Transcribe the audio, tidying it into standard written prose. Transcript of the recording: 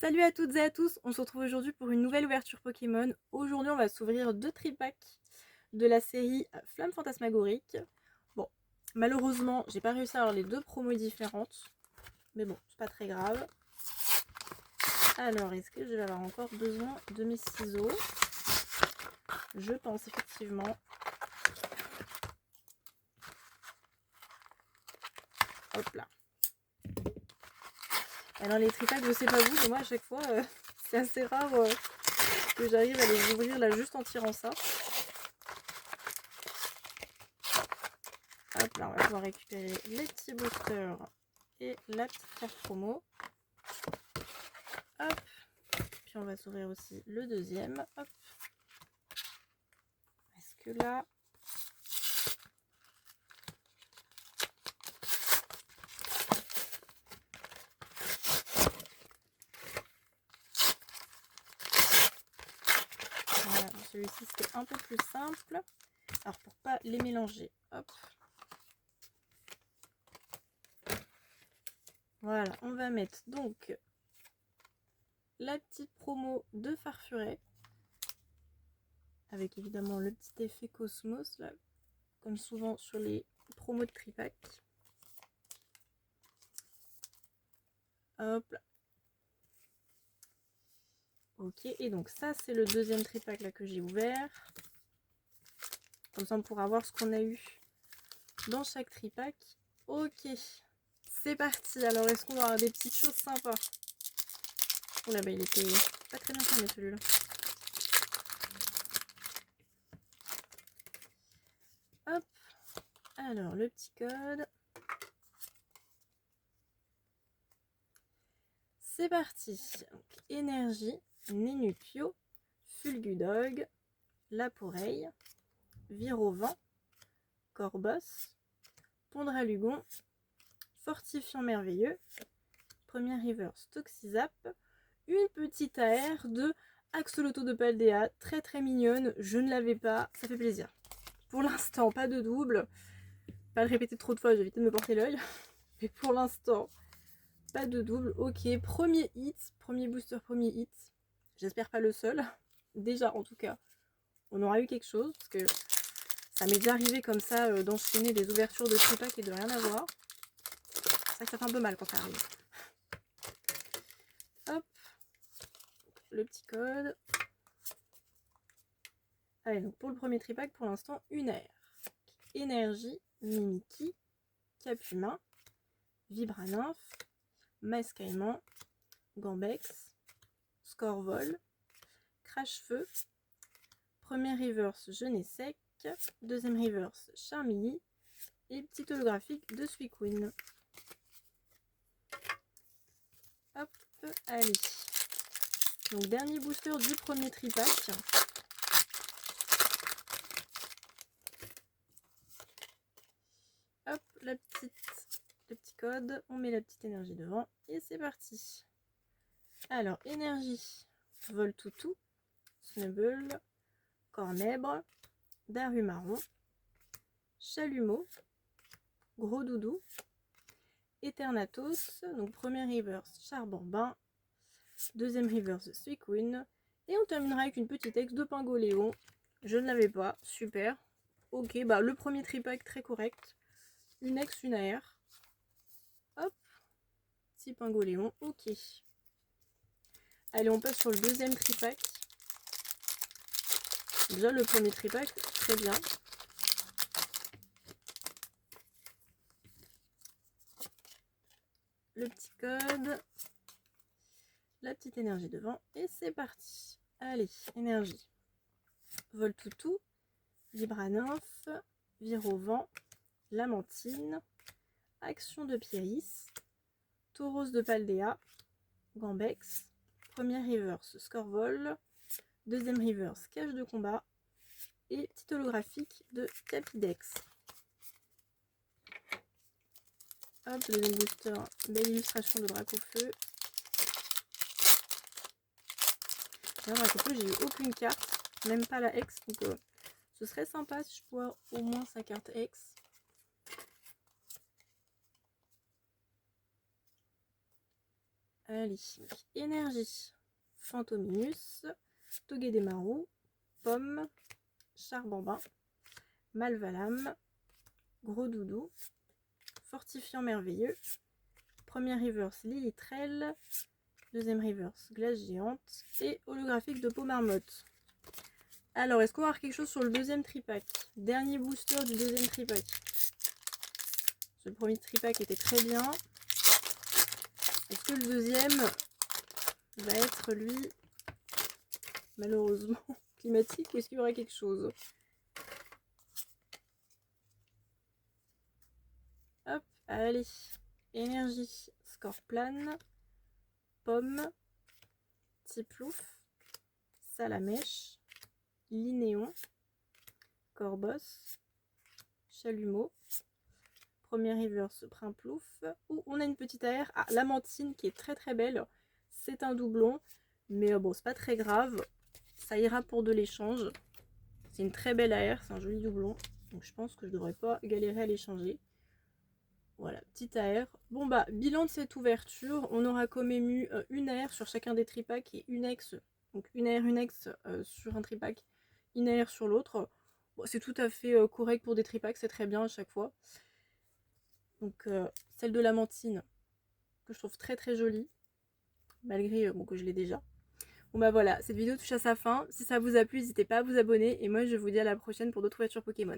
Salut à toutes et à tous, on se retrouve aujourd'hui pour une nouvelle ouverture Pokémon. Aujourd'hui on va s'ouvrir 2 tripacks de la série Flamme Fantasmagorique. Bon, malheureusement j'ai pas réussi à avoir les deux promos différentes, mais bon, c'est pas très grave. Alors, est-ce que je vais avoir encore besoin de mes ciseaux? Je pense effectivement. Hop là. Alors les tripacks, je sais pas vous, mais moi à chaque fois c'est assez rare que j'arrive à les ouvrir là juste en tirant ça. Hop là, on va pouvoir récupérer les petits boosters et la petite carte promo. Hop. Puis on va s'ouvrir aussi le deuxième. Hop. Est-ce que là... Voilà, celui-ci c'était un peu plus simple. Alors pour pas les mélanger, hop. Voilà, on va mettre donc la petite promo de Farfuret. Avec évidemment le petit effet Cosmos, là, comme souvent sur les promos de tripack. Hop là. Ok, et donc ça c'est le deuxième tripack là que j'ai ouvert. Comme ça on pourra voir ce qu'on a eu dans chaque tripack. Ok, c'est parti. Alors est-ce qu'on va avoir des petites choses sympas? Oh là, bah il était pas très bien fermé celui-là. Hop, alors le petit code. C'est parti. Donc, énergie, Nénuphio, Fulgudog, Laporeille, Virovent, Corbos, Pondralugon, Fortifiant Merveilleux, Premier Reverse Toxizap, une petite AR de Axolotl de Paldea, très très mignonne, je ne l'avais pas, ça fait plaisir. Pour l'instant, pas de double, pas le répéter trop de fois, j'ai évité de me porter l'œil, mais pour l'instant, pas de double. Ok, premier hit, premier booster, premier hit, j'espère pas le seul, déjà en tout cas, on aura eu quelque chose, parce que ça m'est déjà arrivé comme ça d'enchaîner des ouvertures de tripack et de rien avoir. C'est vrai que ça fait un peu mal quand ça arrive. Hop, le petit code. Allez, donc pour le premier tripack, pour l'instant, une AR. Énergie, Mimikyu, Capumain, Vibranymph, Mascaïman, Gambex, Scorvol, Crash-Feu, premier reverse Genesec, deuxième reverse Charmilly et petit holographique de Suicune. Hop, allez. Donc dernier booster du premier tripack. Hop, le petit code, on met la petite énergie devant et c'est parti. Alors, énergie, Voltoutou, Snubble, Cornèbre, Darumaron, Chalumeau, Gros Doudou, Eternatos, donc premier reverse Charbambin, deuxième reverse Suicune, et on terminera avec une petite ex de Pingoléon. Je ne l'avais pas, super. Ok, bah le premier tripack très correct. Une ex, une AR. Hop, petit Pingoléon, ok. Allez, on passe sur le deuxième tripack. Déjà le premier tripack, très bien. Le petit code, la petite énergie devant et c'est parti. Allez, énergie. Voltoutou, Vibranymph, Virovent, Lamantine, Action de Pieris, Tauros de Paldea, Gambex, premier reverse Scorvol, deuxième reverse Cage de combat et petit holographique de Capidex. Hop, deuxième booster, belle illustration de Dracofeu. Là, Dracofeu, j'ai eu aucune carte, même pas la ex, donc ce serait sympa si je pouvais au moins sa carte ex. Allez, énergie. Fantominus, Togedemaru, Pomme, Charbambin, Malvalam, Gros Doudou, Fortifiant Merveilleux, première reverse Lilitrell, deuxième reverse Glace Géante et holographique de Peau Marmotte. Alors, est-ce qu'on va avoir quelque chose sur le deuxième tripack? Dernier booster du deuxième tripack. Le premier tripack était très bien. Est-ce que le deuxième va être, lui, malheureusement, climatique, ou est-ce qu'il y aura quelque chose? Hop, allez. Énergie, Scorplane, Pomme, Tiplouf, Salamèche, Linéon, Corbos, Chalumeau, première reverse Primplouf. Ouh, on a une petite AR. Ah, Lamantine qui est très très belle. C'est un doublon, mais bon, c'est pas très grave. Ça ira pour de l'échange. C'est une très belle AR, c'est un joli doublon. Donc je pense que je devrais pas galérer à l'échanger. Voilà, petite AR. Bon bah, bilan de cette ouverture. On aura comme ému une AR sur chacun des tripacks et une ex. Donc une AR, une ex sur un tripack, une AR sur l'autre. Bon, c'est tout à fait correct pour des tripacks, c'est très bien à chaque fois. Donc celle de Lamantine, que je trouve très très jolie. Malgré bon, que je l'ai déjà. Bon bah voilà, cette vidéo touche à sa fin. Si ça vous a plu, n'hésitez pas à vous abonner. Et moi je vous dis à la prochaine pour d'autres ouvertures Pokémon.